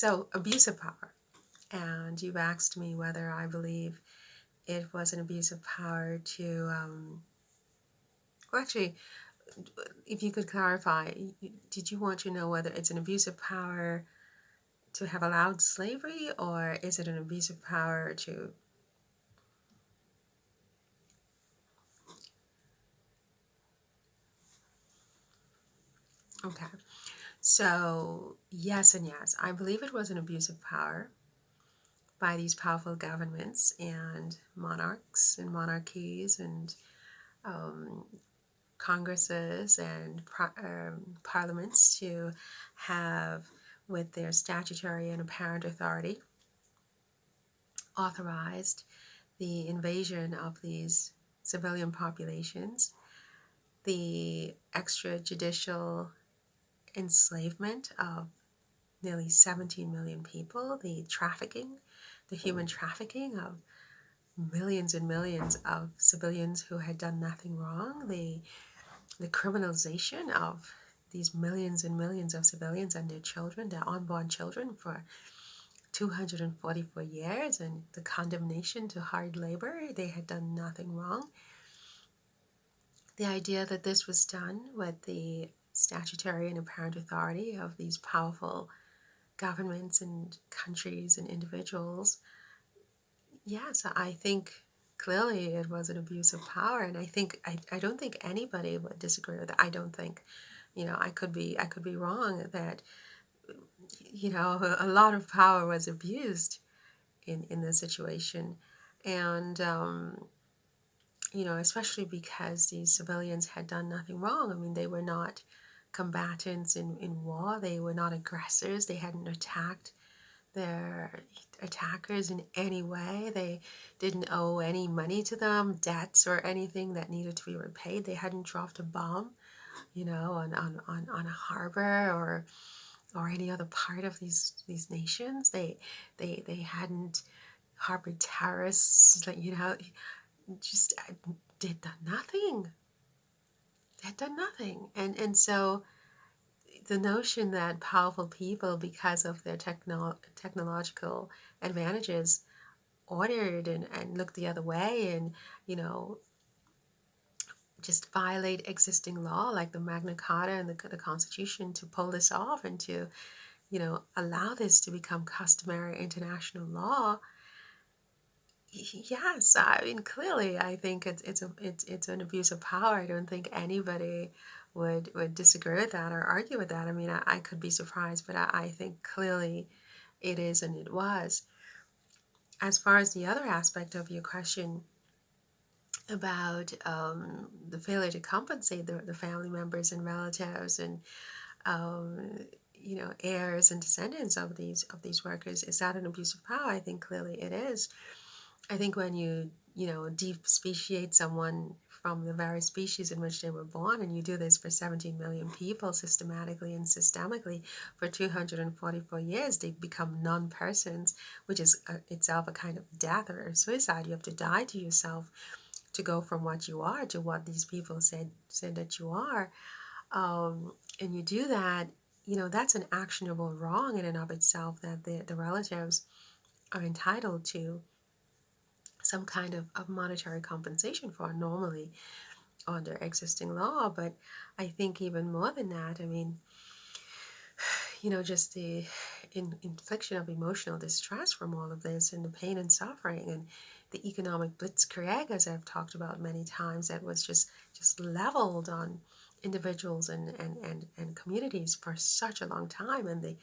So, abuse of power. And you've asked me whether I believe it was an abuse of power to, well, actually, if you could clarify, did you want to know whether it's an abuse of power to have allowed slavery, or is it an abuse of power to, okay. So, yes and yes. I believe it was an abuse of power by these powerful governments and monarchs and monarchies and um, congresses and parliaments to have, with their statutory and apparent authority, authorized the invasion of these civilian populations, the extrajudicial enslavement of nearly 17 million people, the trafficking, the human trafficking of millions and millions of civilians who had done nothing wrong, the criminalization of these millions and millions of civilians and their children, their unborn children, for 244 years, and the condemnation to hard labor. They had done nothing wrong. The idea that this was done with the statutory and apparent authority of these powerful governments and countries and individuals, yes, I think clearly it was an abuse of power. And I don't think anybody would disagree with that. I don't think, I could be wrong that, a lot of power was abused in this situation. And especially because these civilians had done nothing wrong. I mean, they were not combatants in war, they were not aggressors, they hadn't attacked their attackers in any way. They didn't owe any money to them, debts or anything that needed to be repaid. They hadn't dropped a bomb, on a harbor or any other part of these nations. They hadn't harbored terrorists, just did done nothing. They had done nothing. And so the notion that powerful people, because of their technological advantages, ordered and looked the other way and, you know, just violate existing law like the Magna Carta and the Constitution to pull this off and to, allow this to become customary international law. Yes, I mean, clearly, I think it's an abuse of power. I don't think anybody would disagree with that or argue with that. I mean, I could be surprised, but I think clearly it is and it was. As far as the other aspect of your question about the failure to compensate the family members and relatives and um, heirs and descendants of these workers, is that an abuse of power? I think clearly it is. I think when you deep speciate someone from the very species in which they were born, and you do this for 17 million people systematically and systemically for 244 years, they become non-persons, which is itself a kind of death or suicide. You have to die to yourself to go from what you are to what these people said that you are. And you do that, that's an actionable wrong in and of itself that the relatives are entitled to some kind of monetary compensation for normally under existing law. But I think even more than that, I mean, just the infliction of emotional distress from all of this and the pain and suffering and the economic blitzkrieg, as I've talked about many times, that was just leveled on individuals and communities for such a long time, and the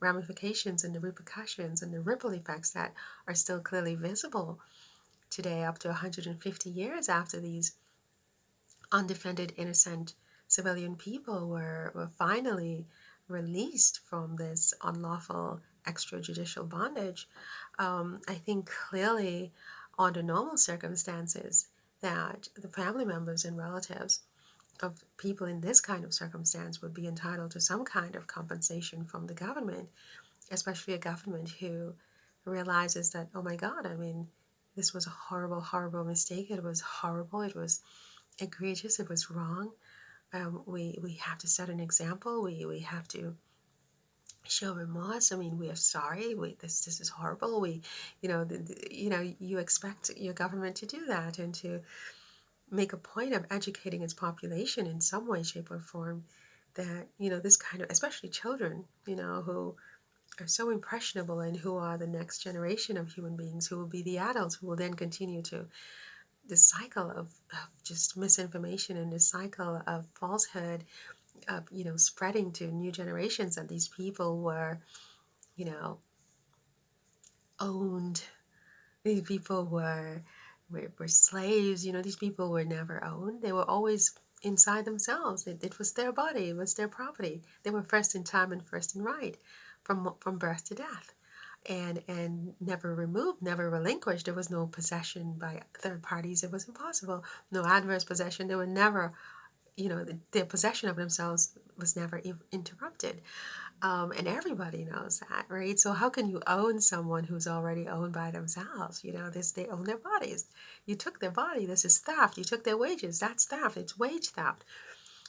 ramifications and the repercussions and the ripple effects that are still clearly visible today, up to 150 years after these undefended, innocent civilian people were finally released from this unlawful extrajudicial bondage. I think clearly, under normal circumstances, that the family members and relatives of people in this kind of circumstance would be entitled to some kind of compensation from the government, especially a government who realizes that, oh my God, I mean, this was a horrible, horrible mistake. It was horrible. It was egregious. It was wrong. We have to set an example. We have to show remorse. I mean, we are sorry. This is horrible. You expect your government to do that and to make a point of educating its population in some way, shape, or form. That this kind of, especially children, who are so impressionable and who are the next generation of human beings, who will be the adults who will then continue to this cycle of just misinformation and this cycle of falsehood of spreading to new generations that these people were you know owned. These people were slaves. These people were never owned. They were always inside themselves. It was their body. It was their property. They were first in time and first in right, from birth to death, and never removed, never relinquished. There was no possession by third parties. It was impossible. No adverse possession. They were never, their possession of themselves was never interrupted. And everybody knows that, right? So how can you own someone who's already owned by themselves? They own their bodies. You took their body. This is theft. You took their wages. That's theft. It's wage theft.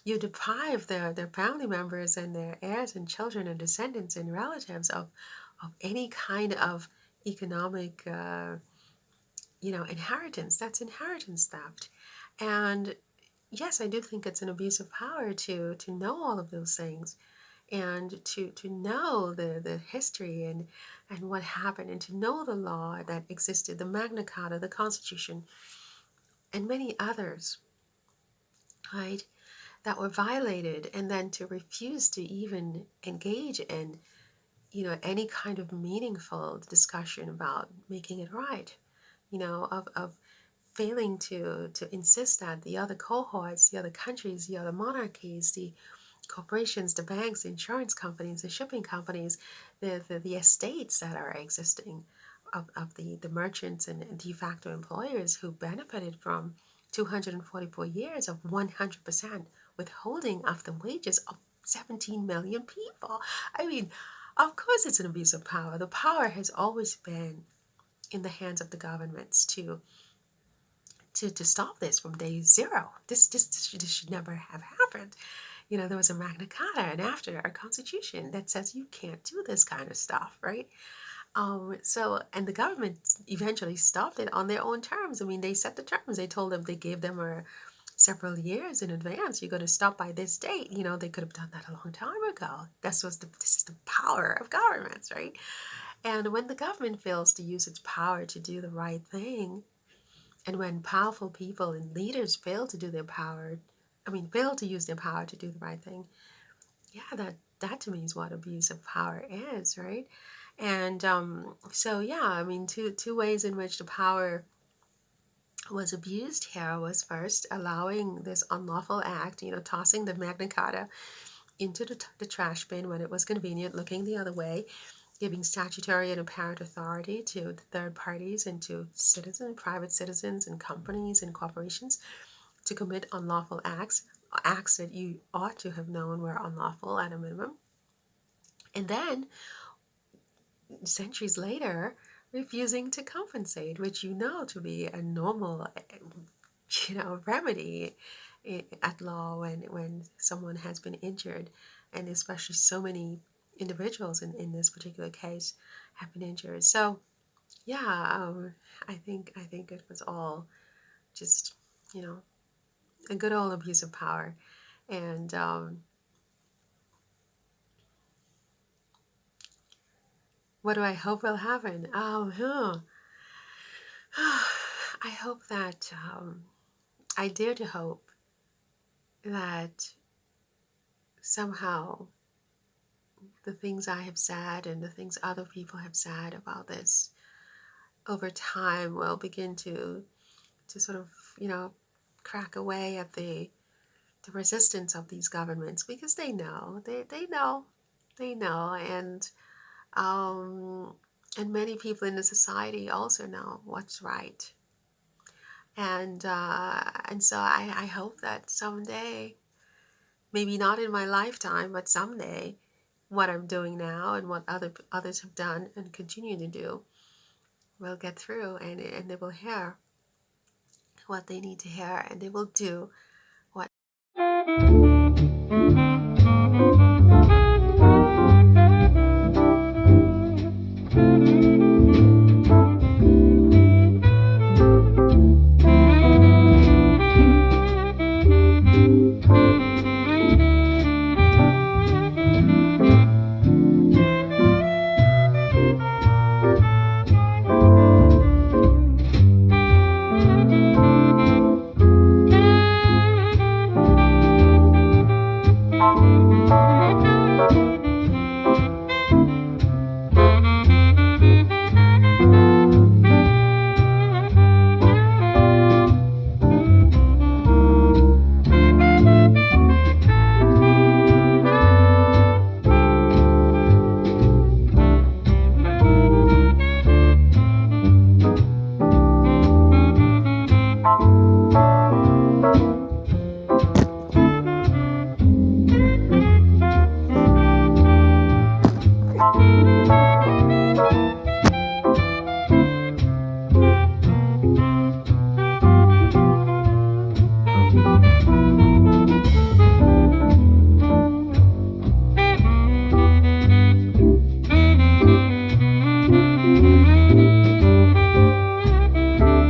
You deprive their family members and their heirs and children and descendants and relatives of any kind of economic, inheritance. That's inheritance theft. And yes, I do think it's an abuse of power to know all of those things, and to know the history and what happened, and to know the law that existed, the Magna Carta, the Constitution, and many others, right, that were violated, and then to refuse to even engage in any kind of meaningful discussion about making it right, of failing to insist that the other cohorts, the other countries, the other monarchies, the corporations, the banks, the insurance companies, the shipping companies, the estates that are existing of the merchants and de facto employers who benefited from 244 years of 100% withholding of the wages of 17 million people. I mean, of course it's an abuse of power. The power has always been in the hands of the governments to stop this from day zero. This should never have happened. There was a Magna Carta and after our Constitution that says you can't do this kind of stuff, right? And the government eventually stopped it on their own terms. I mean, they set the terms. They told them, they gave them several years in advance. You're going to stop by this date. They could have done that a long time ago. This is the power of governments, right? And when the government fails to use its power to do the right thing, and when powerful people and leaders fail to use their power to do the right thing, yeah, that to me is what abuse of power is, right? And so yeah, I mean, two ways in which the power was abused here was first allowing this unlawful act, tossing the Magna Carta into the trash bin when it was convenient, looking the other way, giving statutory and apparent authority to the third parties and to private citizens and companies and corporations to commit unlawful acts that you ought to have known were unlawful at a minimum. And then, centuries later, refusing to compensate, which to be a normal, remedy at law when someone has been injured, and especially so many individuals in this particular case have been injured. So yeah, I think it was all just a good old abuse of power, and what do I hope will happen? I hope that I dare to hope that somehow the things I have said and the things other people have said about this over time will begin to sort of crack away at the resistance of these governments, because they know, um, and many people in the society also know what's right. And so I hope that someday, maybe not in my lifetime, but someday, what I'm doing now and what others have done and continue to do will get through, and they will hear what they need to hear, and they will do